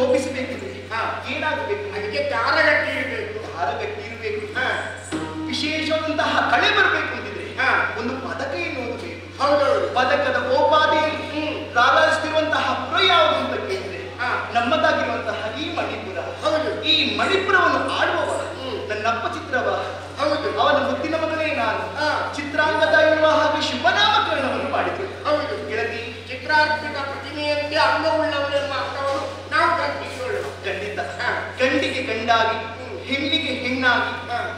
ಶೋಭಿಸಬೇಕಿದ್ರೆ ಏನಾಗಬೇಕು? ಅದಕ್ಕೆ ದಾರ ಗಟ್ಟಿ ಇರಬೇಕು. ದಾರ ಗಟ್ಟಿ ಇರಬೇಕು. ವಿಶೇಷವಾದಂತಹ ಕಳೆ ಬರಬೇಕು ಅಂತಿದ್ರೆ ಒಂದು ಪದಕ ಎನ್ನುವುದು ಬೇಕು. ಹೌದೌದು. ಪದಕದ ಓಪಾದಿಯಲ್ಲಿ ರಾರಾಜಿಸುತ್ತಿರುವಂತಹ ಪುರ ಯಾವುದು ಅಂತ ಕೇಳಿದ್ರೆ ನಮ್ಮದಾಗಿರುವಂತಹ ಈ ಮಣಿಪುರ. ಹೌದು. ಈ ಮಣಿಪುರವನ್ನು ಆಡುವವ ನನ್ನಪ್ಪ ಚಿತ್ರವ. ಹೌದು. ಅವನ ಮುದ್ದಿನ ಮಗನೇ ನಾನು. ಚಿತ್ರಾಂಗದ ಎನ್ನುವ ಹಾಗೆ ಶುಭನಾಮಕರಣವನ್ನು ಮಾಡಿದ್ರು. ಹೌದು. ಗೆಳತಿ, ಚಿತ್ರಾರ್ಪಿತ ಪ್ರತಿಮೆಯಂತೆ ಅಂಗವುಳ್ಳವನೆಂಬ ಅರ್ಥವನ್ನು ನಾವು ಕಲ್ಪಿಸಿಕೊಳ್ಳೋಣ. ಖಂಡಿತ. ಗಂಡಿಗೆ ಗಂಡಾಗಿ ಹೆಣ್ಣಿಗೆ ಹೆಣ್ಣಾಗಿ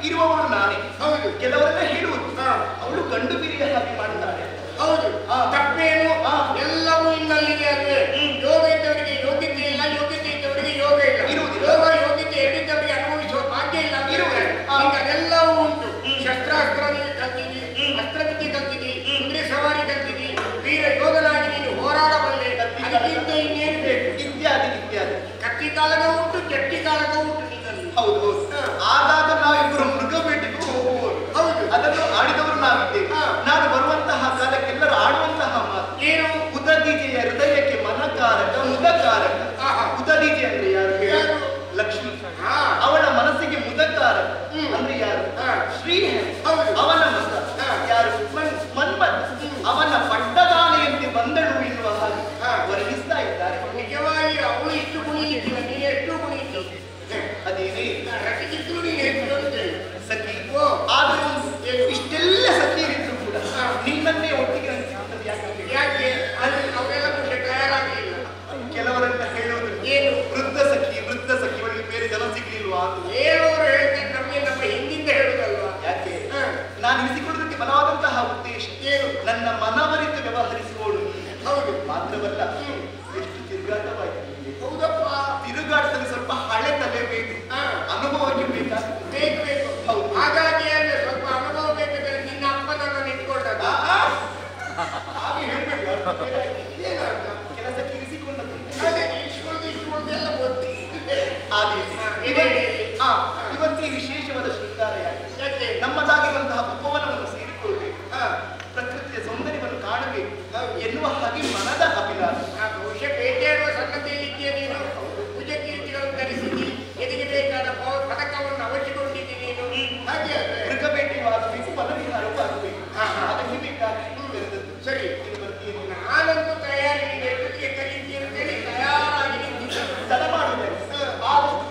ಇರುವವಳು ನಾನೇ. ಹೌದು. ಕೆಲವರೆಲ್ಲ ಹೇಳುವುದು ಅವಳು ಗಂಡು ಬಿರಿಯ ಹಾಗೆ ಮಾಡುತ್ತಾಳೆ. ಹೌದು. ತಪ್ಪೇನು? ಎಲ್ಲವೂ ಇನ್ನಲ್ಲಿದೆ ಅಲ್ವೇ? ಯೋಗ ಇದ್ದವರಿಗೆ ಯೋಗ್ಯತೆ ಇಲ್ಲ, ಯೋಗ್ಯತೆ ಇದ್ದವರಿಗೆ ಯೋಗ ಇಲ್ಲ. ಯೋಗ ಯೋಗ್ಯತೆ ಎಲ್ಲಿದ್ದವರಿಗೆ ಅನುಭವಿಸುವ ಭಾಗ್ಯ ಇಲ್ಲ. ಈಗ ಅದೆಲ್ಲವೂ ಉಂಟು. ಶಸ್ತ್ರಾಸ್ತ್ರ ನೀವು ಕಲ್ತಿದ್ದಿ, ಅಸ್ತ್ರವಿದ್ಯೆ ಕಲ್ತಿದ್ದಿ, ಕುದುರೆ ಸವಾರಿ ಕಲ್ತಿದ್ದಿ, ವೀರ ಯೋಧನಾಗಿ ನೀನು ಹೋರಾಡಬಲ್ಲೆ. ಅದಕ್ಕಿಂತ ಇನ್ನೇನು ಬೇಕು? ಇತ್ಯಾದಿ ಇತ್ಯಾದಿ. ಕತ್ತಿ ಕಾಲದ ಉಂಟು, ಕೆಟ್ಟಿ ಕಾಲದ ಉಂಟು ನಿನ್ನಲ್ಲಿ. ಹೌದು. ಆಗಾಗ ನಾವಿಬ್ಬರು ಮೃಗ ಬೇಟೆಗೂ ಹೋಗುವವರು. ಹೌದು. ಅದನ್ನು ಆಡಿದವರು ನಾವಿದ್ದೇವೆ. ನಾನು ಬರುವಂತಹ ಕಾಲಕ್ಕೆಲ್ಲರೂ ಆಡುವಂತಹ ಮಾತು ಏನು? ಉದದೀಜೆಯ ಹೃದಯಕ್ಕೆ ಮನಕಾರಕ ಮುದಕಾರಕ. ಉದದೀಜೆ ಅಂದ್ರೆ ಯಾರು? ಲಕ್ಷ್ಮಿ. ಅವಳ ಮನಸ್ಸಿಗೆ ಮುದಕಾರಕ ಅಂದ್ರೆ ಯಾರು? ಶ್ರೀಹರಿ. ಅವನ ಮತ ಯಾರು? ಮನ್ಮಥ. ಅವನ ಪಟ್ಟದಾನೆಯಂತೆ ಬಂದಳು ಎನ್ನುವ ಹಾಗೆ ವರ್ಣಿಸ್ತಾ ಇದ್ದಾರೆ. ನಿಜವಾಗಿ ಅವಳು ಇಷ್ಟು ಕುಣಿಯಿದ್ದೀರ, ನೀನು ಎಷ್ಟು ಕುಣಿಯಿದ್ದೀ? ಅದೇನೇ ರಟಿಸಿದ್ರು ನೀನು ಎಷ್ಟು ಸಖಿ. ಆದ್ರೂ ಇಷ್ಟೆಲ್ಲ ಸಖಿಯರಿದ್ರು ಕೂಡ ನಿನ್ನನ್ನೇ ಒಟ್ಟಿಗೆ ಯಾಕೆ? ಅವರೆಲ್ಲ ಮುಂದೆ ತಯಾರಾಗಲಿಲ್ಲ. ಕೆಲವರೆಲ್ಲ ಹೇಳೋದು ಏನು? ವೃದ್ಧ ಸಖಿ, ವೃದ್ಧ ಸಖಿ, ಅವರಿಗೆ ಬೇರೆ ಜನ ಸಿಗ್ಲಿಲ್ವಾ ಅಂತ ಹೇಳೋರು ಹೇಳ್ತಾರೆ. ನಮಗೆ ನಮ್ಮ ಹಿಂದಿಂದ ಹೇಳುದಲ್ವಾ? ಯಾಕೆ? ನಾನು ಇರಿಸಿಕೊಳ್ಳೋದಕ್ಕೆ ಬಲವಾದಂತಹ ಉದ್ದೇಶ ಏನು? ನನ್ನ ಮನವರಿತು ವ್ಯವಹರಿಸಿಕೊಳ್ಳು. ಹೌದು. ಮಾತ್ರವಲ್ಲ, ಎಷ್ಟು ತಿರುಗಾಟವಾಯಿತು. ಹೌದಪ್ಪ. ತಿರುಗಾಟದಲ್ಲಿ ಸ್ವಲ್ಪ ಹಳೆ ತಲೆ ಬೇಕು, ಅನುಭವಕ್ಕೆ ಬೇಕಾಗ್ತದೆ. ಬೇಕು ಬೇಕು. ಹೌದು. ಹಾಗಾಗಿ ಅಂದ್ರೆ ಸ್ವಲ್ಪ ಅನುಭವ ಬೇಕಾದ್ರೆ ನಿನ್ನ ಅಪ್ಪನನ್ನು ಇಟ್ಕೊಂಡಾಗ ಹಾಗೆ ಹೇಳ್ಬೇಕು. ಕೆಲಸಕ್ಕೆ ಇರಿಸಿಕೊಂಡದ್ದು ಇಷ್ಟೊಂದೆಲ್ಲ ಓದ್ತಿ. ಇವತ್ತು ಈ ವಿಶೇಷವಾದ ಶೃಂಗಾರ ಯಾಕೆ? ನಮ್ಮದಾಗಿರುವಂತಹ ಉಪವನವನ್ನು ಸೇರಿಕೊಳ್ಳಬೇಕು, ಪ್ರಕೃತಿಯ ಸೌಂದರ್ಯವನ್ನು ಕಾಣಬೇಕು ಎನ್ನುವ ಹಾಗೆ ಮನದ ಅಭಿಲಾಷ. ಬಹುಶಃ ಬೇಟೆಯಾಡುವ ಸನ್ನದ್ಧೆಯಲ್ಲಿದ್ದೀಯ ನೀನು. ಪೂಜೆ ಕೀರ್ತಿಗಳನ್ನು ಧರಿಸಿದಿ, ಎದಿಗೆ ಬೇಕಾದ ಪದಕವನ್ನು ಅವಶ್ಯಕೊಂಡಿದ್ದಿ ನೀನು. ಹಾಗೆ ಮೃಗ ಬೇಟೆಯಾಗಬೇಕು, ವನವಿಹಾರವೂ ಆಗಬೇಕು. ಅದಕ್ಕೆ ಬೇಕಾಗಿ ಸರಿ ಬರ್ತೀನಿ. ನಾನಂತೂ ತಯಾರಿ, ಎಷ್ಟೊತ್ತಿಗೆ ಕರೀತೀನಿ ಅಂತೇಳಿ ತಯಾರಾಗಿ ನಿಂತಿದ್ದೆ. ತಡ ಮಾಡುವುದೇ ಆದಷ್ಟು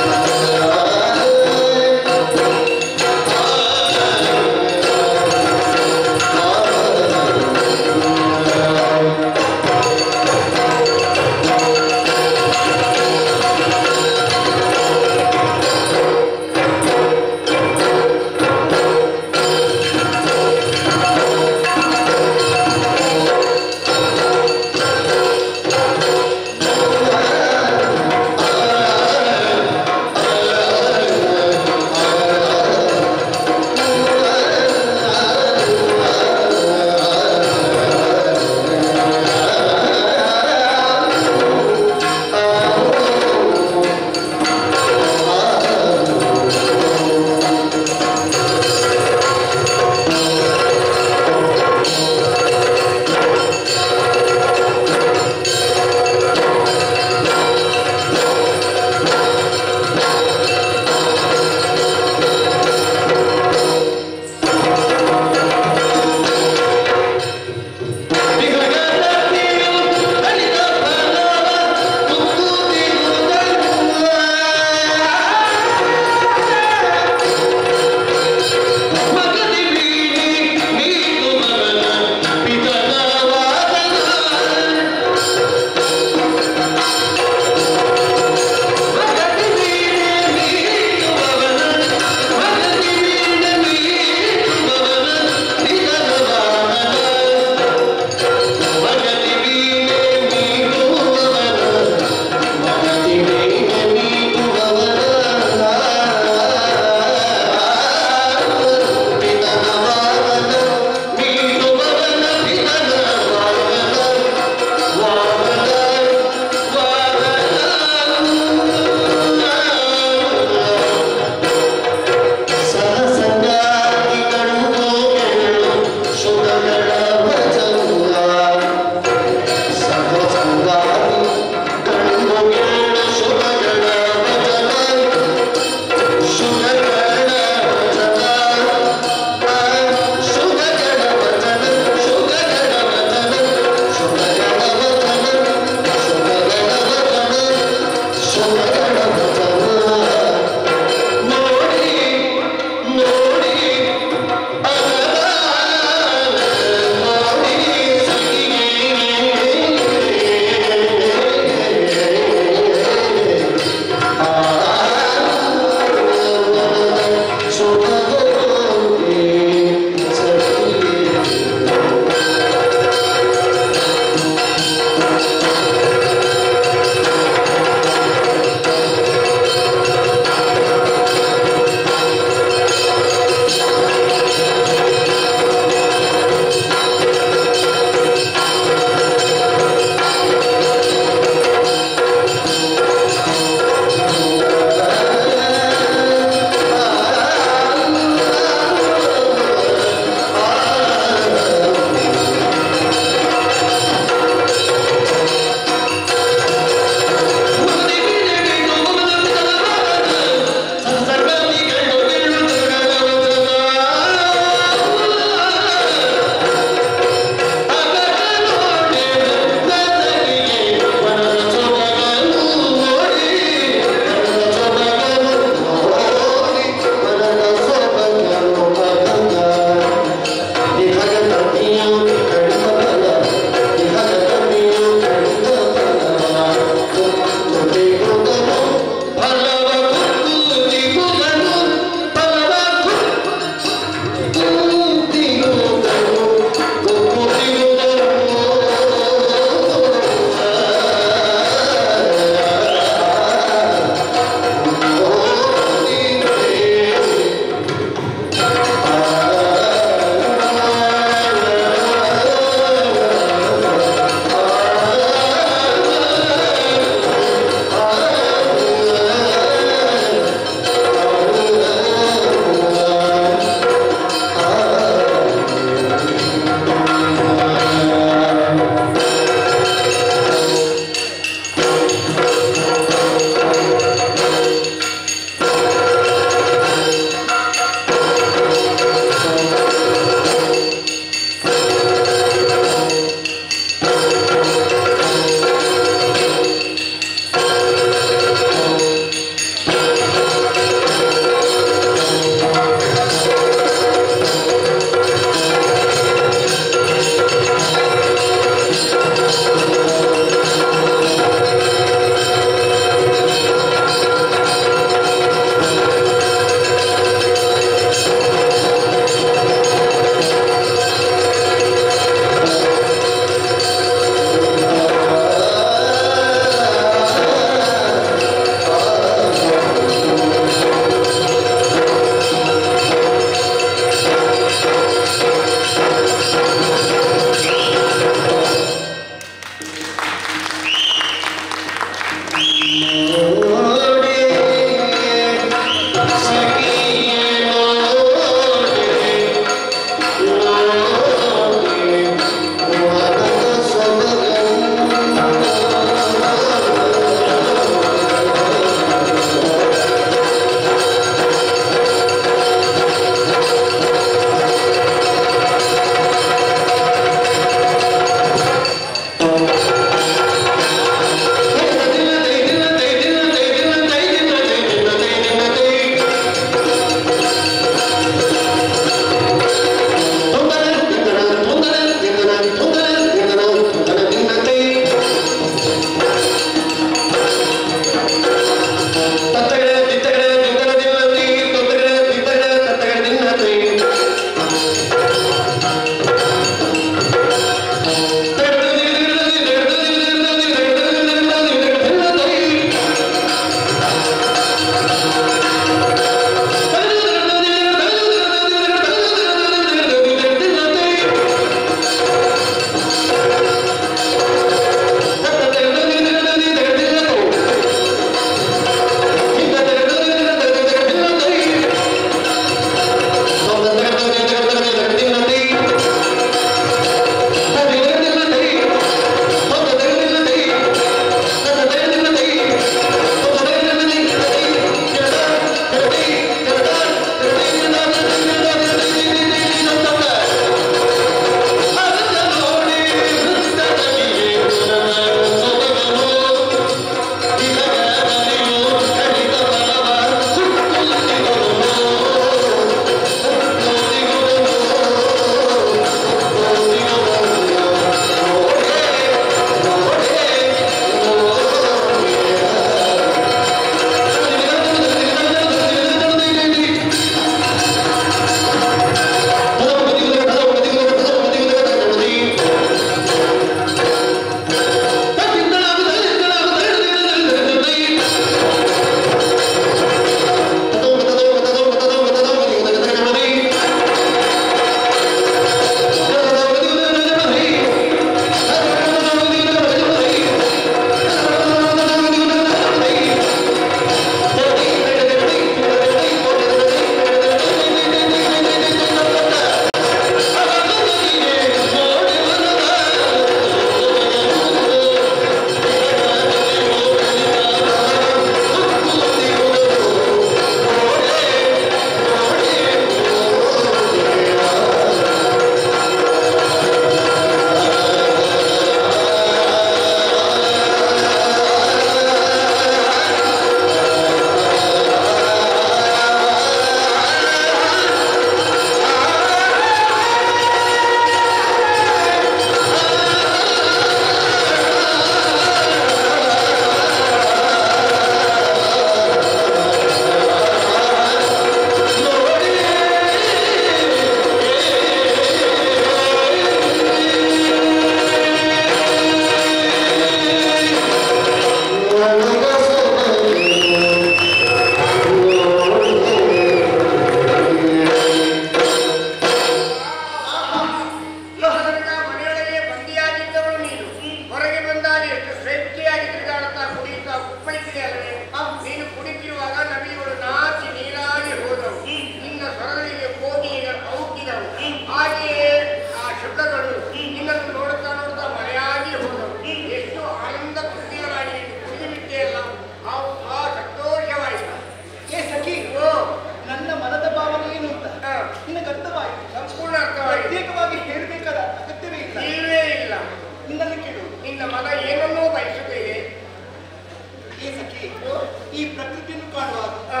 ಮಾಡುವಾಗ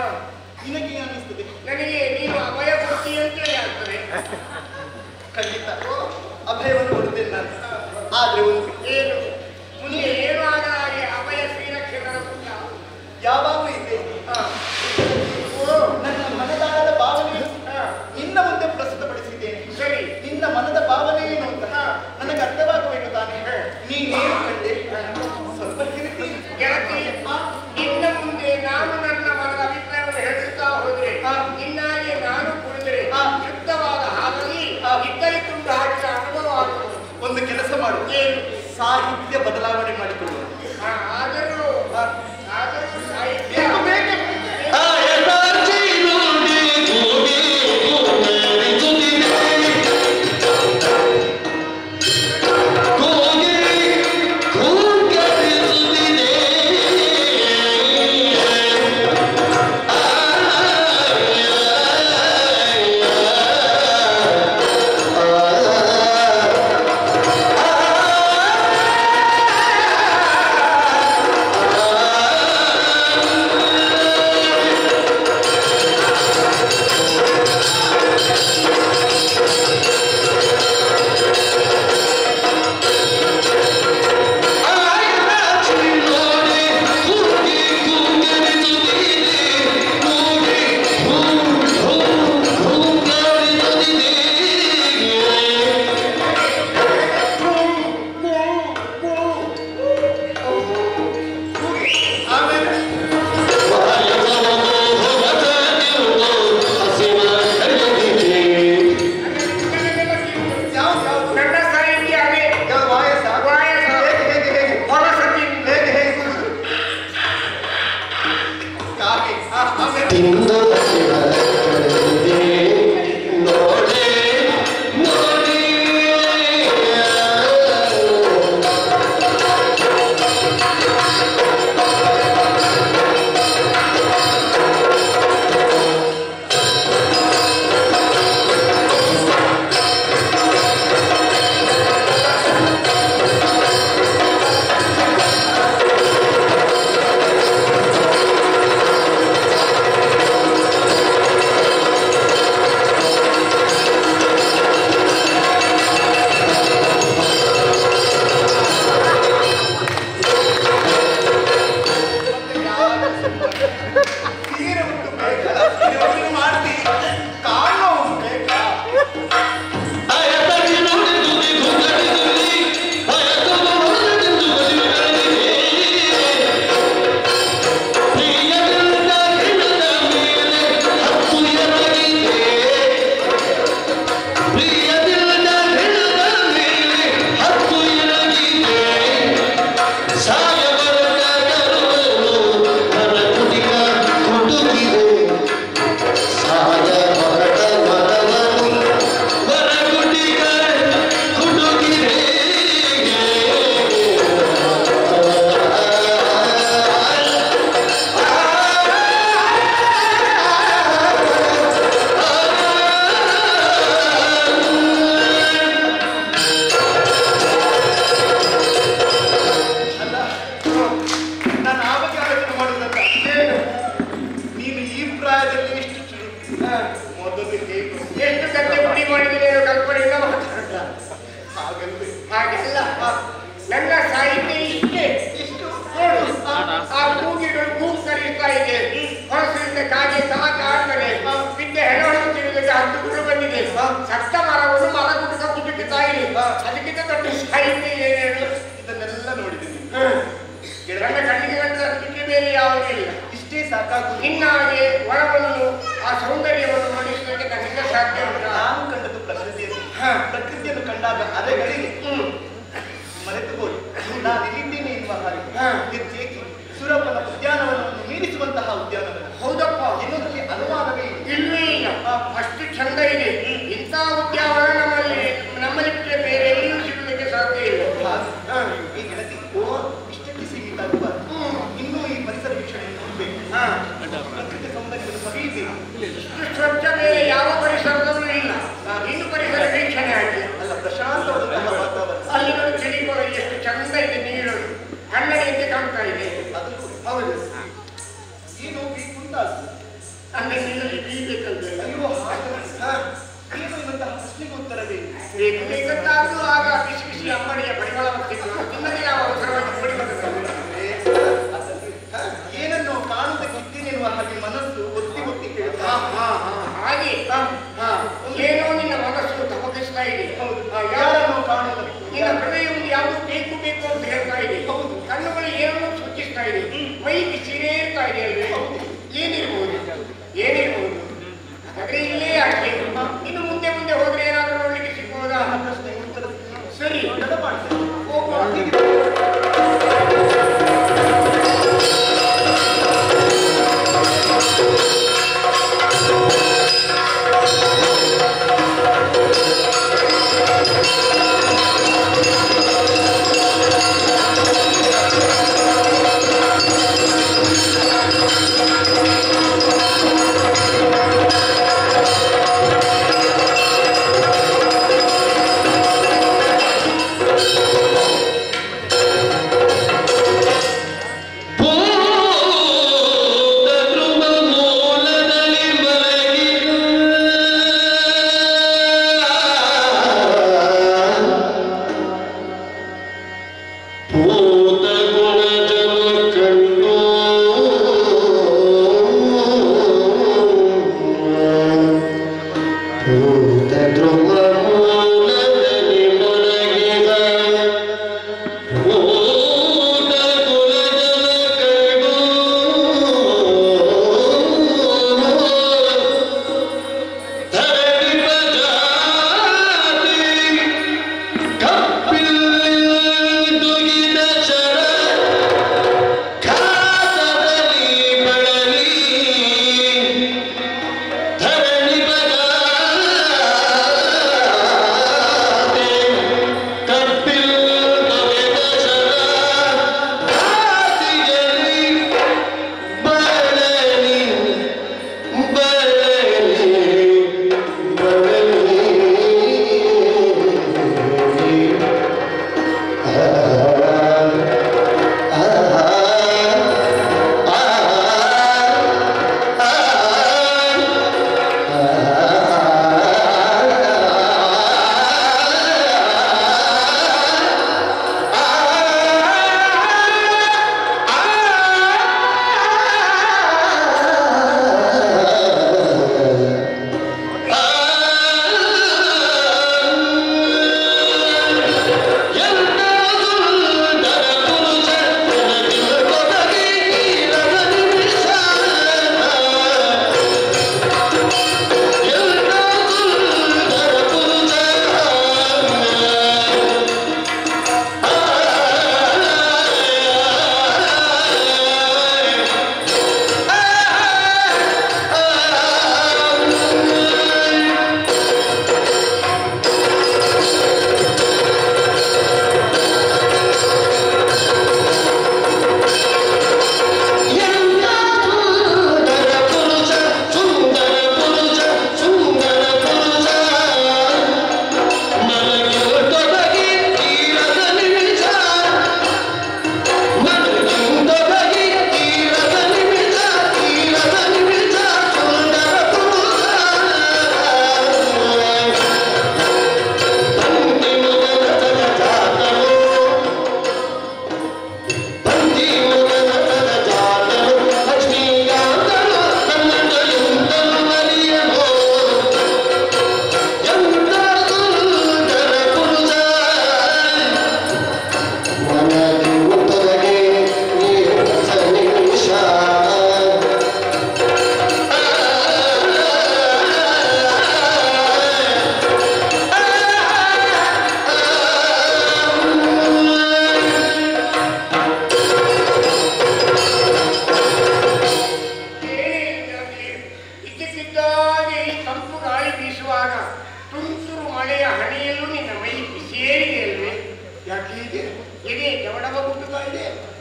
ನಿನಗೆ ಅನ್ನಿಸ್ತದೆ? ನನಗೆ ನೀನು ಅಭಯ ಕೊಡ್ತೀಯ ಅಂತೇಳಿ ಆಗ್ತದೆ. ಖಂಡಿತ ಅಭಯವನ್ನು ಕೊಡುತ್ತೇನೆ ನಾನು. ಆದ್ರೆ ಒಂದು ಏನು ಮುಂದೆ ಏನು ಆಗ ಹಾಗೆ ಅಭಯ ಶ್ರೀರಕ್ಷಕರ ಪುಣ್ಯ ಯಾವಾಗಲೂ ಇದೆ. ನನ್ನ ಮನದಾಳದ ಭಾವನೆ ನಿನ್ನ ಮುಂದೆ ಪ್ರಸ್ತುತಪಡಿಸಿದ್ದೇನೆ. ಸರಿ, ನಿನ್ನ ಮನದ ಭಾವನೆ ಏನು ಅಂತ ನನಗೆ ಅರ್ಥವಾಗಬೇಕು ತಾನೆ. ನೀನೇನು ಕಂಡೆ? ಸ್ವಲ್ಪ ಗೆಳತಿ ನಿನ್ನ ಮುಂದೆ ನಾನು ನನ್ನ ಮನದ ಅಭಿಪ್ರಾಯವನ್ನು ಹೇಳುತ್ತಾ ಹೋದ್ರೆ ನಿನ್ನಾಗೆ ನಾನು ಕುಡಿದರೆ ಯುಕ್ತವಾದ ಹಾಗಾಗಿ ಇದ್ದಲಿ ತುಂಬ ಹಾಕಿದ ಅನುಭವ ಆಗುವುದು. ಒಂದು ಕೆಲಸ ಮಾಡು, ಸಾಹಿತ್ಯ ಬದಲಾವಣೆ ಮಾಡಿಕೊಳ್ಳುವ. ಆದರೂ ಸಾಹಿತ್ಯ ಚಂದ ಇದೆ ನೀರು ಕನ್ನಡಿಯಂತೆ ಕಾಣ್ತಾ ಇದೆ. ಹೌದು. ಏನು ಬೇಕು ಎಂತಾಗ್ತದೆ? ಅಂದ್ರೆ ನೀರಲ್ಲಿ ಬೀಳ್ಬೇಕಂತ ಅಯ್ಯೋ ಏನು ಇವತ್ತ ಪ್ರಶ್ನೆಗೆ ಉತ್ತರವೇ ಬೇಕಂತಾದ್ರೂ ಆಗ ಬಿಸಿ ಬಿಸಿ ಅಂಬಡಿಯ ಪರಿಮಳ ಬರ್ತಿತ್ತು ನಿಮ್ಮದೇ ನಾವು ಅವಸರವಾಗಿ ನೋಡಿ ಬಂದಿದ್ದೇವೆ. ಏನನ್ನು ಕಾಣುವುದಕ್ಕಿದ್ದೇನೆನ್ನುವ ಹಾಗೆ ಮನಸ್ಸು ಒತ್ತಿ ಒತ್ತಿ ಕೇಳ್ತಾ ಹಾಗೆ ಏನೋ ನಿನ್ನ ಮನಸ್ಸು ತಪಕಿಸ್ತಾ ಇದೆ. ಯಾರನ್ನು ಕಾಣುವುದಕ್ಕೆ ನಿನ್ನ ಹೃದಯವು ಯಾವುದು ಬೇಕು ಬೇಕು ಅಂತ ಹೇಳ್ತಾ ಇದೆ. ಕಣ್ಣುಗಳು ಏನನ್ನು ಸೂಚಿಸ್ತಾ ಇದೆ. ಮೈ ಬಿಸಿರೇ ಇರ್ತಾ ಇದೆ ಅಲ್ವೇ? ಏನಿರ್ಬಹುದು ಏನಿರ್ಬಹುದು? ಹಾಗಾದ್ರೆ ಇಲ್ಲೇ ಯಾಕೆ ಇನ್ನು ಮುಂದೆ ಮುಂದೆ ಹೋದ್ರೆ ಏನಾದರೂ ನೋಡ್ಲಿಕ್ಕೆ ಸಿಗ್ಬಹುದಾ? ಪ್ರಶ್ನೆಗೆ ಉತ್ತರ ಸರಿ ಮಾಡ್ತೇನೆ. ಹೋಗುವ.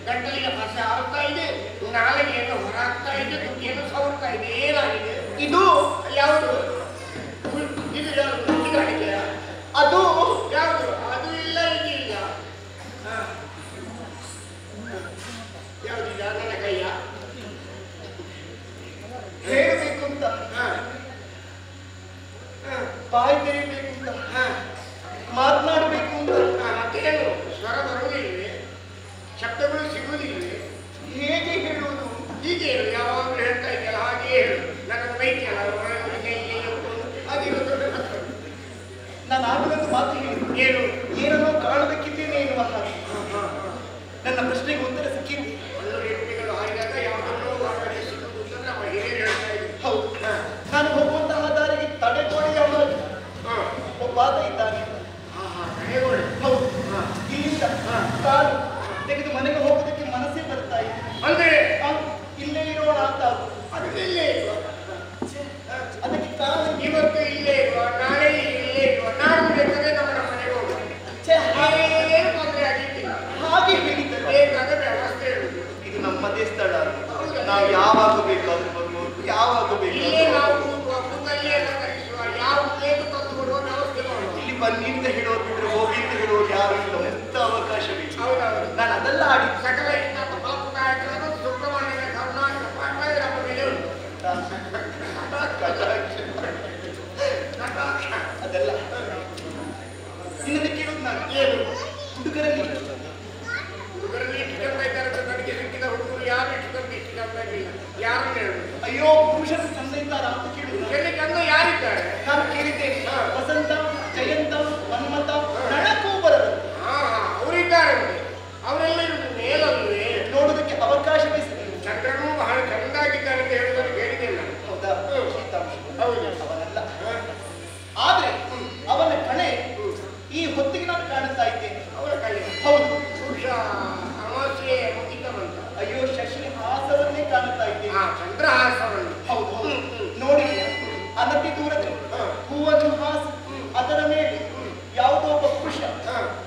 ಗಂಟಲಿಗೆ ಭಾಷೆ ಆಡ್ತಾ ಇದೆ, ನಾಲಿಗೆಯನ್ನು ಹೊರಾಗ್ತಾ ಇದೆ, ತುಟಿಯನ್ನು ಸವರ್ತಾ ಇದೆ. ಏನಾಗಿದೆ ಇದು? ಯಾವುದು ಇದು? ಯಾವುದು ಮುಚ್ಚಿಗಾಣಿಕೆಯ? ಅದು ಯಾವುದು? ಅದು ಇಲ್ಲ, ಇದು ಇಲ್ಲ. ಯಾವುದಿಲ್ಲ? ನನ್ನ ಕೈಯ ಏನು ಏನನ್ನೋ ಕಾಣಬೇಕಿದ್ದೇನೆ ಎನ್ನುವ ಹಾಗೆ ನನ್ನ ಪ್ರಶ್ನೆಗೆ ಉತ್ತರ ಸಿಕ್ಕಿದೆ. ವ್ಯಕ್ತಿಗಳು ಹಾರಿದಾಗ ಯಾವುದನ್ನೋ ಸಿಕ್ಕುವುದು ನಮ್ಮ ಹಿರಿಯರು ಹೇಳ್ತಾ ಇದ್ರು. ಹೌದು, ನಾನು ಹೋಗುವಂತಹ ದಾರಿಗೆ ತಡೆಗೋಡೆಯ ಒಬ್ಬ ಆತ ಇದ್ದಾನೆ. ಹೌದು, ಇಲ್ಲಿಂದ ಕಾಲು ತೆಗೆದು ಮನೆಗೆ ಹೋಗೋದಕ್ಕೆ ಮನಸ್ಸೇ ಬರ್ತಾ ಇದೆ. ಅಂದ್ರೆ ಇಲ್ಲೇ ಇರೋಣ ಅಂತ. ಅದು ಇಲ್ಲೇ ಇಲ್ವಾ? ಅದಕ್ಕೆ ಕಾಲು ಇವತ್ತು ಇಲ್ಲೇ ಇಲ್ವಾ, ನಾಳೆ ಇಲ್ಲೇ ಇಲ್ವಾ, ನಾನು ಬೇಕಾದ್ರೆ ನಮ್ಮ ಮನೆಗೆ ಹೋಗೋದು. ಏನು ತೊಂದರೆ ಆಗಿದ್ದಿಲ್ಲ. ಹಾಗೆ ಹೇಳಿದ್ದಾರೆ. ಬೇಕಾದ ವ್ಯವಸ್ಥೆ ಇರುವುದು. ಇದು ನಮ್ಮದೇ ಸ್ಥಳ. ನಾವು ಯಾವಾಗ ಬೇಕಾದ್ರೂ ಬರ್ಬೋದು, ಯಾವಾಗ ಇಲ್ಲೇ ಬೇಕಾದ್ರೂ ನಾವು ಕುಂದಲ್ಲಿ ಎಲ್ಲ ತರಿಸುವ, ಯಾವ ಬೇಕು ತಂದು ಕೊಡುವ ವ್ಯವಸ್ಥೆ ಮಾಡುವ. ಇಲ್ಲಿ ಬನ್ನಿ ಅಂತ ಹೇಳೋದು ಬಿಟ್ರೆ ಹೋಗಿ ಅಂತ ಹೇಳೋದು ಯಾರು ಇಲ್ಲ. ಎಂತ ಅವಕಾಶವಿಲ್ಲ. ಹೌದೌದು. ನಾನು ಅದೆಲ್ಲ ಆಡಿ ಸಕಲ ಇಷ್ಟ ಪಾಪಕಾಯಕರನ್ನು ಸುಬ್ರಹ್ಮಣ್ಯನ ಕರುಣಾಕರ ಪಾಠ ನಮ್ಮ ಮೇಲೆ ಉಂಟು. ಅದೆಲ್ಲ ಇನ್ನೊಂದು ಕೇಳೋದು ನಾನು ಏನು ಹುಡುಗರಲ್ಲಿ ಹುಡುಗರಲ್ಲಿ ಇಟ್ಕೊಂಡ ಇದ್ದಾರೆ. ನನಗೆ ಸಿಕ್ಕಿದ ಹುಡುಗರು ಯಾರು ಇಟ್ಕೊಂಡು ಇಟ್ಟಿಲ್ಲ. ಯಾರು ಹೇಳುದು? ಅಯ್ಯೋ ಪುರುಷರು ಚಂದ ಇದ್ದಾರಾ ಅಂತ ಕೇಳುದು. ಚಂದ ಯಾರಿದ್ದಾರೆ? ನಾನು ಕೇಳಿದ್ದೇನೆ. ವಸಂತ, ಜಯಂತ, ಮನ್ಮಥ, ನಳಕೂಬರರು. ಅವರಿದ್ದಾರೆ. ಅವರೆಲ್ಲ ಇರುವುದು ಮೇಲಲ್ವೇ? ನೋಡೋದಕ್ಕೆ ಅವಕಾಶವೇ ಸಿಗಲಿಲ್ಲ. ಚಂದ್ರನು ಬಹಳ ಚಂದಾಗಿದ್ದಾರೆ ಅಂತ ಹೇಳುವುದನ್ನು ಕೇಳಿದ್ದೇನೆ. ಹೌದಾ? ಹೌದು. ಅವನಲ್ಲ. ಆದ್ರೆ ಅವನ ಕಣೆ ಈ ಹೊತ್ತಿಗೆ ನಾನು ಕಾಣುತ್ತಾ ಇದ್ದೇನೆ. ಅವರ ಕೈ ಹೌದು. ಪುರುಷ ಅಮಾವಾಸ್ಯೆ ಮುಗಿತವಂತ. ಅಯ್ಯೋ ಶಶಿಹಾಸವನ್ನೇ ಕಾಣುತ್ತಾ ಇದ್ದೇನೆ. ಚಂದ್ರಹಾಸವನ್ನು. ಹೌದು. ನೋಡಿ, ಅನತಿ ದೂರದಲ್ಲಿ ಹೂವನ್ನು ಹಾಸಿ ಅದರ ಮೇಲೆ ಯಾವುದೋ ಒಬ್ಬ ಪುರುಷ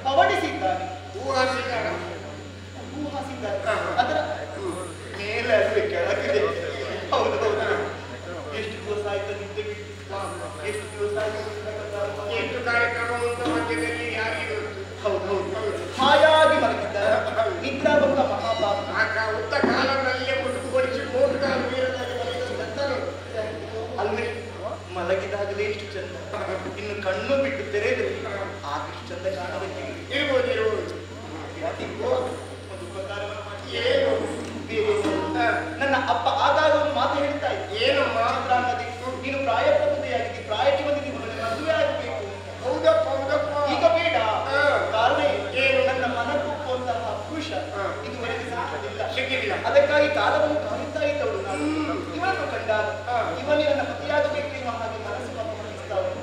ಪವಡಿಸಿದ್ದಾನೆ. ಹೂ ಹಾಸಿದ್ದಾರೆ. ಹೂ ಹಾಸಿದ್ದಾನೆ. ಅದರ ಮೇಲೆ ಅಲ್ವೇ ಕೆಳಗಿದೆ. ಹೌದು ಹೌದು. ಎಷ್ಟು ದಿವಸ ಆಯ್ತು ನಿದ್ದೆ ಬಿಟ್ಟು? ಎಷ್ಟು ದಿವಸ ಆಯ್ತು? ಎಷ್ಟು ಕಾರ್ಯಕ್ರಮ ಉಂಟು ಮಧ್ಯದಲ್ಲಿ ಯಾರಿಗೂ. ಹೌದು ಹೌದು. ಹಾಯಾಗಿ ಮಲಗಿದ್ದಾರೆ. ನಿದ್ರಾಭಂಗ ಮಹಾಪಾಪ. ಉತ್ತ ಕಾಲದಲ್ಲೇ ಮುಟ್ಟುಗೊಳಿಸಿ ಮೂರು ಕಾಲ ವೀರನಾಗಿ ಮಲಗಿದಂತನು. ಅಲ್ವೇ ಮಲಗಿದಾಗಲೇ ಎಷ್ಟು ಚಂದ. ಇನ್ನು ಕಣ್ಣು ಬಿಟ್ಟು ತೆರೆದ್ರೆ ಆದಷ್ಟು ಚಂದ ಕಾಣಬೇಕು. ಇರ್ಬೋದು ಇರ್ಬೋದು. ಒಂದು ಉಪಕಾರವನ್ನು ಮಾಡಿ. ಏನು ಬೇರೆ ನನ್ನ ಅಪ್ಪ ಆಗಾಗ ಒಂದು ಮಾತು ಹೇಳ್ತಾ ಇದ್ದ. ಏನಮ್ಮ? ಚಿತ್ರಾಂಗದಿ, ನೀನು ಪ್ರಾಯ ಪ್ರಬುದ್ಧಿಯಾಗಿದ್ದಿ, ಪ್ರಾಯಕ್ಕೆ ಬಂದಿದ್ದೀನಿ, ಮದುವೆ ಆಗಬೇಕು. ಹೌದಪ್ಪ ಹೌದಪ್ಪ. ಈಗ ಬೇಡ. ಕಾರಣ ಏನು? ನನ್ನ ಮನಕೊಪ್ಪುವಂತಹ ಪುರುಷ ಇದುವರೆಗೆ ಸಿಕ್ಕಿಲ್ಲ. ಅದಕ್ಕಾಗಿ ಕಾಲವನ್ನು ಕಾಯುತ್ತಾ ಇದ್ದವಳು ನಾನು. ಇವನನ್ನು ಕಂಡಾಗ ಇವನೇ ನನ್ನ ಪತಿಯಾಗಬೇಕು ಎನ್ನುವ ಹಾಗೆ ಮನಸ್ಸು ಮಾಡಿಸ್ತಾವನು.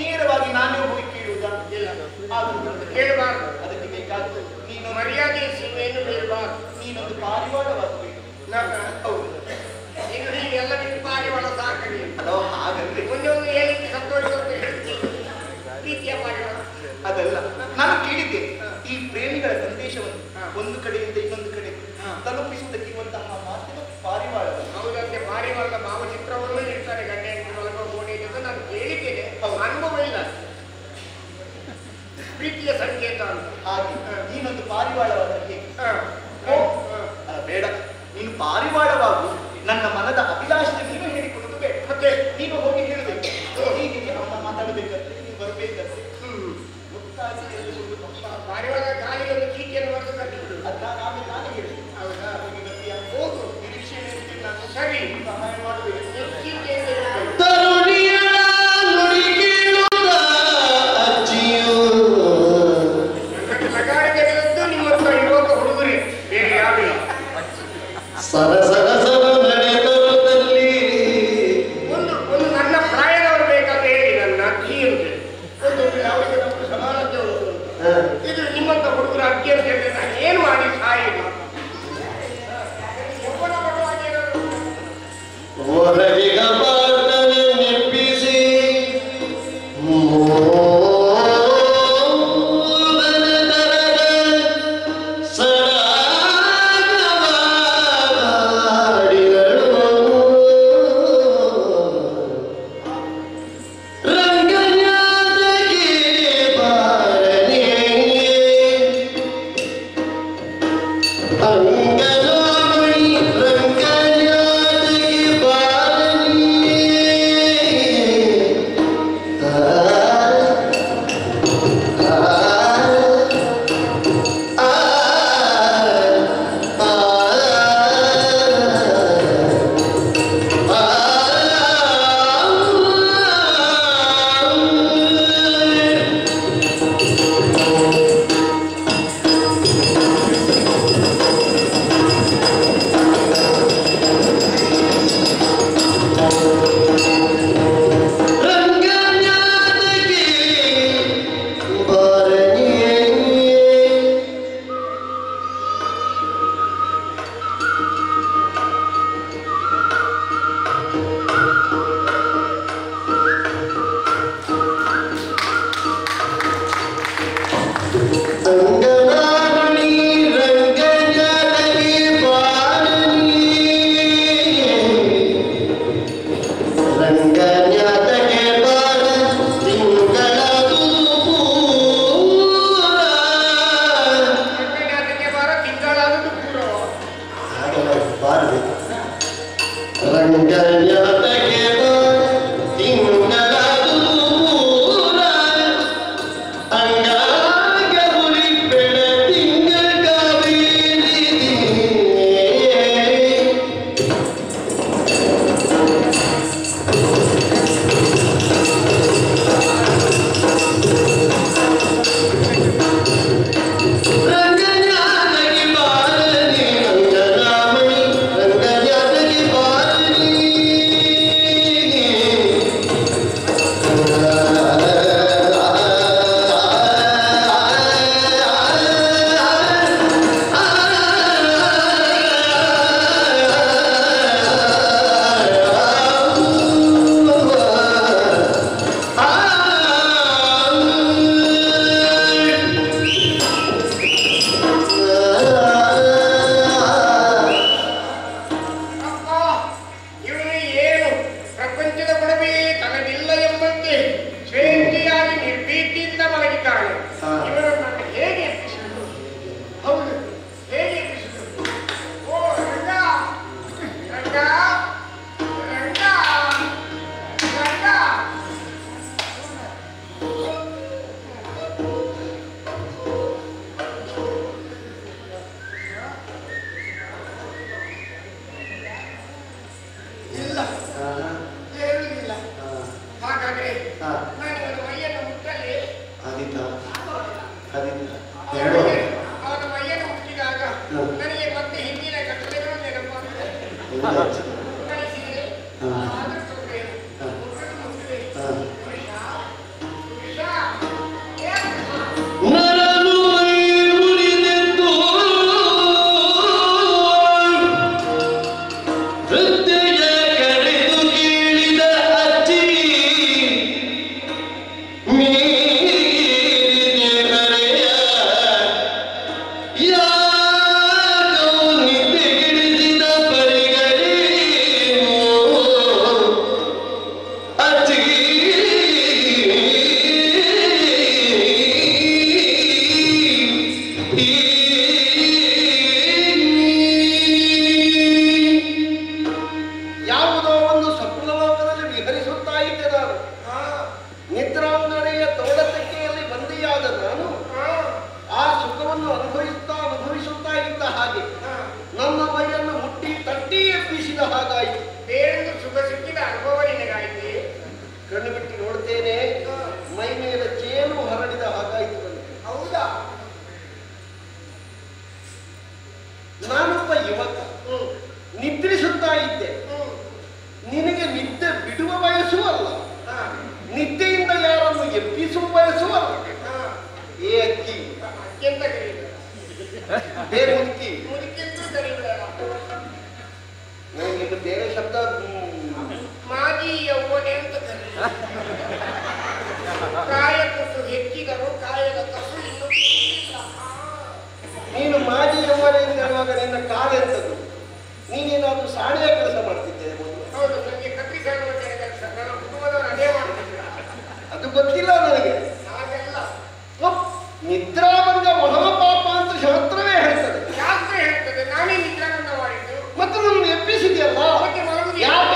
ನೇರವಾಗಿ ನಾನೇ ಹೋಗಿ ಕೇಳುವುದಾ? ಇಲ್ಲ, ಆಗುವುದು ಕೇಳಬಾರ್ದು. ಅದಕ್ಕೆ ಬೇಕಾದ್ದು ನೀನು ಮರ್ಯಾದೆ ಸೀಮೆಯನ್ನು ಬೇಡಬಾರ್ದು. ನೀನೊಂದು ಪಾರಿವಾಳವಾಗಬೇಕು. ಹೌದು. ಈಗ ಹೀಗೆಲ್ಲ ಬಿಟ್ಟು ಪಾರಿವಾಳ ಸಾಕಲಿ. ಅದೋ ಹಾಗಂದ್ರೆ ಮುಂದೆ ಒಂದು ಹೇಳಿಕೆ ಸಂತೋಷ ಅಂತ ಹೇಳ್ತೀನಿ. ಪ್ರೀತಿಯ ಪಾರಿವಾಳ ಅದಲ್ಲ. ನಾನು ಕೇಳಿದ್ದೆ ಈ ಪ್ರೇಮಿಗಳ ಸಂದೇಶವನ್ನು ಒಂದು ಕಡೆಯಿಂದ ಇನ್ನೊಂದು ಕಡೆ ತಲುಪಿಸುವುದಕ್ಕಿರುವಂತಹ ಮಾಧ್ಯಮ ಪಾರಿವಾಳ. ಹೌದಂತೆ. ಪಾರಿವಾಳದ ಭಾವಚಿತ್ರವನ್ನು ಇರ್ತಾರೆ ಗಂಡ ಹೆಂಡತಿ ಒಳಗೋ ಗೋಡೆಯಲ್ಲಿ ಅಂತ ನಾನು ಕೇಳಿದ್ದೇನೆ. ಅನುಭವ ಇಲ್ಲ. ಪ್ರೀತಿಯ ಸಂಕೇತ ಅಂತ. ಹಾಗೆ ನೀನೊಂದು ಪಾರಿವಾಳವಾದ ಹೇಗೆ? ಬೇಡ, ನೀನು ಪಾರಿವಾಳವಾಗು. ನನ್ನ ಮನದ ಅಭಿಲಾಷೆ ನೀನು ಹೇಳಿಕೊಡುವುದು ಬೇಡ. ಮತ್ತೆ ನೀನು ಹೋಗಿ ಹೇಳಬೇಕು. ಹೀಗೆ ಅಮ್ಮ ಮಾತಾಡಬೇಕಂದ್ರೆ ನೀನು ಬರಬೇಕಂದ್ರೆ ಪಾರಿವಾಳ ಗಾಳಿಯಲ್ಲಿ ಚೀಟಿಯನ್ನು ಬರೆದು ಕಟ್ಟಿಬಿಡು. ಅದನ್ನ ಆಮೇಲೆ ನಾನು ಹೇಳಿ. ಹೌದಾ? ಹೋಗಿ ಬರ್ತೀಯಾ? ಹೋಗು. ನಿರೀಕ್ಷೆ ಇರ್ತೀನಿ ನಾನು. ಸರಿ, ಸಹಾಯ ಮಾಡಬೇಕು. ಚೀಟಿಯನ್ನು ಲಗಾಡಿಗೆದ್ದು ನಿಮ್ಮ ಹತ್ರ ಇರುವಾಗ ಹುಡುಗರೇ, ಬೇರೆ ಯಾರಿಲ್ಲ. ಒಂದು ನನ್ನ ಪ್ರಾಯದವರು ಬೇಕಾದ್ರೆ ಹೇಳಿ. ನನ್ನ ಅಕ್ಕಿ ಅಂತ ಒಂದು ಯಾವುದೇ ನಮಗೆ ಸಮಾನತೆ ಉಂಟು. ಇದು ನಿಮ್ಮಂತ ಹುಡುಗರ ಅಕ್ಕಿ ಅಂತ ಹೇಳಿದ್ರೆ ನಾನು ಏನು ಮಾಡಿ ಸಾಯಿಲ್ಲ. ಒಬ್ಬನ ಪರವಾಗಿ ಏನಾದ್ರು ಅಂಗನವಾಡಿ ರಂಗನಾಥಗೆ ಬಾರನಿ ಯಾವ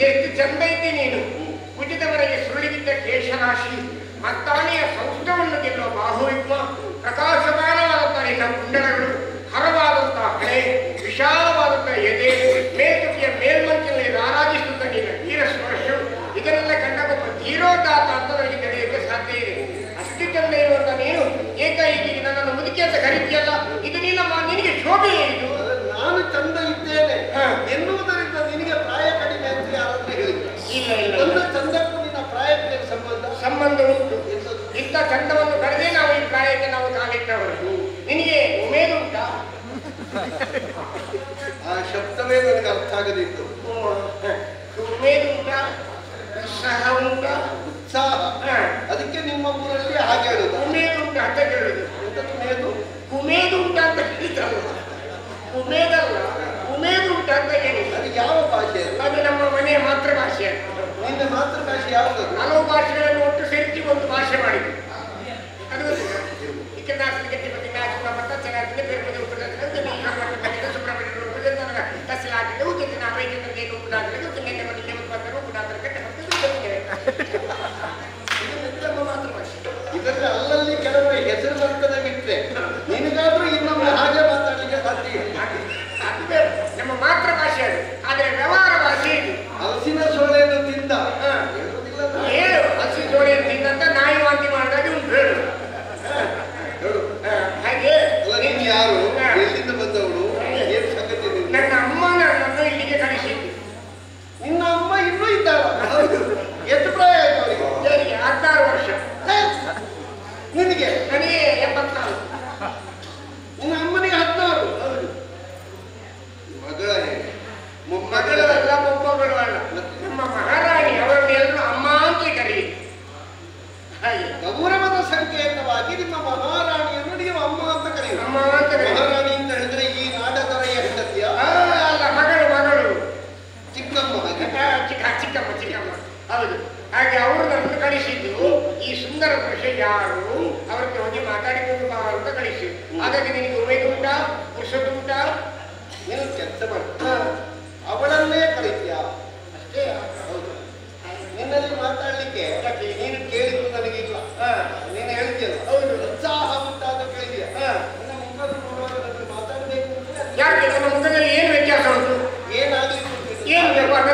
ಎಷ್ಟು ಚಂದ ಇದ್ದೆ ನೀನು. ಕುಜಿದವರೆಗೆ ಸುರುಳಿಬಿದ್ದ ಕೇಶರಾಶಿ, ಮತ್ತಾನೆಯ ಸೌಷ್ಠವನ್ನು ಗೆಲ್ಲುವ ಬಾಹುಯುಗ್ಮ, ಪ್ರಕಾಶಮಾನವಾದಂತಹ ನಿನ್ನ ಕುಂಡಲಗಳು, ಹರವಾದಂತಹ ಹಣೆ, ವಿಶಾಲವಾದಂತಹ ಎದೆ, ಮೇಲ್ತುಟಿಯ ಮೇಲ್ಮಂಚಿನಲ್ಲಿ ರಾರಾಜಿಸುತ್ತ ನಿನ್ನ ವೀರ ಸ್ಪರ್ಶ, ಇದನ್ನೆಲ್ಲ ಕಂಡೊಬ್ಬ ಧೀರೋದಾತ ಅಂತ ನನಗೆ ತಿಳಿಯಕ್ಕೆ ಸಾಧ್ಯ ಇದೆ. ಅಷ್ಟು ಚಂದ ಇರುವಂತ ನೀನು ಏಕಾಏಕಿ ನನ್ನನ್ನು ಮುದುಕಿ ಅಂತ ಕರೀತಿಯಲ್ಲ, ಇದು ನಿನಗೆ ಶೋಭೆಯೇ ಇದು? ನಾನು ಚಂದ ಇದ್ದೇನೆ ಎನ್ನುವುದರಿಂದ ನಿನಗೆ ಪ್ರಾಯ ಕಡಿಮೆ ಅಂತ ಯಾರಾದ್ರೂ ಹೇಳಿದ್ರು? ಇಲ್ಲ ಇಲ್ಲ, ನನ್ನ ಚಂದಕ್ಕೂ ನಿನ್ನ ಪ್ರಾಯಕ್ಕೆ ಸಂಬಂಧ ಉಂಟು. ಇಂಥ ಚಂದವನ್ನು ಕಳೆದೇ ನಾವು ಈ ಪ್ರಾಯಕ್ಕೆ ನಾವು ಕಾಲಿಟ್ಟವರು. ನಿನಗೆ ಉಮೇದು ಉಂಟಾ? ಆ ಶಬ್ದವೇ ನನಗೆ ಅರ್ಥ ಆಗದಿತ್ತು. ಉಮೇದು ಉಂಟಾ? ಉತ್ಸಾಹ ಉಂಟಾ? ಉತ್ಸಾಹ, ಅದಕ್ಕೆ ನಿಮ್ಮ ಊರಲ್ಲಿ ಹಾಗೆ ಹೇಳುದು. ಉಮೇದು ಉಂಟಾ ಅಂತ ಕೇಳುದು. ಉಮೇದು ಉಮೇದು ಉಂಟಾ ಅಂತ ಹೇಳಿದಲ್ಲ, ಉಮೇದಲ್ಲ, ಉಮೇದು ಉಂಟಾ ಅಂತ ಹೇಳಿಲ್ಲ. ಅದು ಯಾವ ಭಾಷೆ? ಅದು ನಮ್ಮ ಮನೆಯ ಮಾತೃಭಾಷೆ. ನಿನ್ನ ಮಾತೃಭಾಷೆ ಯಾವುದು? ಹಲವು ಭಾಷೆಗಳನ್ನು ಒಟ್ಟು ಸೇರಿಸಿ ಒಂದು ಭಾಷೆ ಮಾಡಿದೆ. ಅದು ಈಗ ನಾಲ್ಕು ಗಂಟೆ ಬಗ್ಗೆ ನಾಲ್ಕು ಮತ ಚೆನ್ನಾಗಿ ಬೇರೆ ಬೇರೆ ಸುಬ್ರಹ್ಮಣ್ಯ ತಹಸೀಲ್ ಹಾಕಿದೆ ಉಚಿತ ಅವೈದ್ಯ ಉಪಡಾದ್ರೆ ನಿನ್ನೆ ಬಂದಿದ್ದೆ ಬಂದರು ಉಪಡಾದ್ರೆ ಕಟ್ಟೆ ನಮ್ಮ ಮಾತೃಭಾಷೆ. ಇದರಲ್ಲಿ ಅಲ್ಲಲ್ಲಿ ಕೆಲವರು ಹೆಸರು ಬರ್ತದೆ ಬಿಟ್ಟರೆ ನಿನಗಾದ್ರೂ ಇನ್ನೊಮ್ಮೆ ಹಾಗೆ ಮಾತಾಡಲಿಕ್ಕೆ ಸಾಧ್ಯ ಇಲ್ಲ. ಅದು ಬೇರೆ ನಮ್ಮ ಮಾತೃಭಾಷೆ ಅದು. ಆದರೆ ವ್ಯವಹಾರ ಭಾಷೆ ಇದು. ಹಲಸಿನ ಸೋಳೆಯನ್ನು ತಿಂದ ಹೇಳು, ಹಸಿ ಜೋಳಿಯನ್ನು ತಿಂದಂತ ನಾಯಿ ವಾಂತಿ ಮಾಡಿದಾಗ ಒಂದು ಹೇಳು. ಹಾಗೆ ನೀನು ಯಾರು, ಎಲ್ಲಿಂದ ಬಂದವಳು, ಏನು ಸಂಗತಿ? ನನ್ನ ಅಮ್ಮ ನನ್ನನ್ನು ಇಲ್ಲಿಗೆ ಕಳಿಸಿದ್ದು. ನಿನ್ನ ಅಮ್ಮ ಇನ್ನೂ ಇದ್ದಾಳ? ಎಷ್ಟು ಪ್ರಾಯ ಆಯ್ತು ಅವರಿಗೆ? 16 ವರ್ಷ. ನಿನಗೆ? ನನಗೆ 84. ನಿನ್ನ ಅಮ್ಮನಿಗೆ 16? ಮಗಳ ಮಗಳಲ್ಲ, ಮೊಮ್ಮಗಳು ಅಲ್ಲ, ನಮ್ಮ ಮಹಾರಾಣಿ. ಅವರನ್ನು ಎಲ್ಲರೂ ಅಮ್ಮ ಅಂತ ಕರೆಯಿತು. ಹಾಗೆ ಗೌರವದ ಸಂಕೇತವಾಗಿ ನಿಮ್ಮ ಮಹಾರಾಣಿಯನ್ನು ನೀವು ಅಮ್ಮ ಅಂತ ಕರೆಯುವುದು. ಅಮ್ಮ ಅಂತ ಮಹಾರಾಣಿ ಅಂತ ಹೇಳಿದ್ರೆ ಈ ನಾಡದೊರೆಯ ಹೆಂಡತಿಯ? ಅಲ್ಲ, ಮಗಳು ಮಗಳು ಚಿಕ್ಕಮ್ಮ. ಚಿಕ್ಕಮ್ಮ ಚಿಕ್ಕಮ್ಮ, ಹೌದು. ಹಾಗೆ ಅವರು ನನ್ನನ್ನು ಕಳಿಸಿದ್ದು. ಈ ಸುಂದರ ಪುರುಷ ಯಾರು, ಅವ್ರಿಗೆ ಹೋಗಿ ಮಾತಾಡಿಕೊಂಡು ಬಾ ಅಂತ ಕಳಿಸಿದ್ದು. ಹಾಗಾಗಿ ನಿನಗೆ ಉಮೇದು ಉಂಟಾ, ಪುರುಷದುಂಟಾ? ನೀನು ಕೆಲಸ ಮಾಡ್ತೀಯ, ಅವಳನ್ನೇ ಕರೀತೀಯ ಅಷ್ಟೇ. ಹೌದು. ನಿನ್ನಲ್ಲಿ ಮಾತಾಡ್ಲಿಕ್ಕೆ ನೀನು ಕೇಳಿದ್ದು ನನಗಿಲ್ಲ. ನೀನು ಹೇಳ್ತೀಯಲ್ಲ, ಹೌದು, ಉತ್ಸಾಹ ಉಂಟಾದ ಕೇಳಿದೆಯಾ? ನಿನ್ನ ಮುಖದ ನೋಡುವಾಗ ನನಗೆ ಮಾತಾಡಬೇಕು ಅಂತ. ಯಾಕೆ ನಮ್ಮ ಮುಖದಲ್ಲಿ ಏನು ವ್ಯತ್ಯಾಸ ಉಂಟು? ಏನಾಗ್ಲಿಕ್ಕೆ ಏನು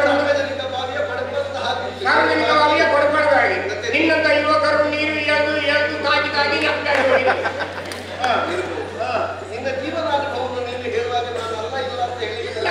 ಸಾರ್ವಜನಿಕ ಬಾವಿಯ ಪಡಬಾರದ ಹಾಗೆ, ಸಾರ್ವಜನಿಕವಾಗಿ ಕೊಡಬಾರ್ದಾಗಿ ನಿನ್ನಂತ ಯುವಕರು ನೀರು ಎಳೆದು ತಾಗಿ ತಾಗಿ ನಿನ್ನ ಜೀವನಾನುಭವವನ್ನು ನೀನು ಹೇಳುವಾಗ ನಾನು ಅಲ್ಲ ಇಲ್ಲ ಅಂತ ಹೇಳಿಲ್ಲ.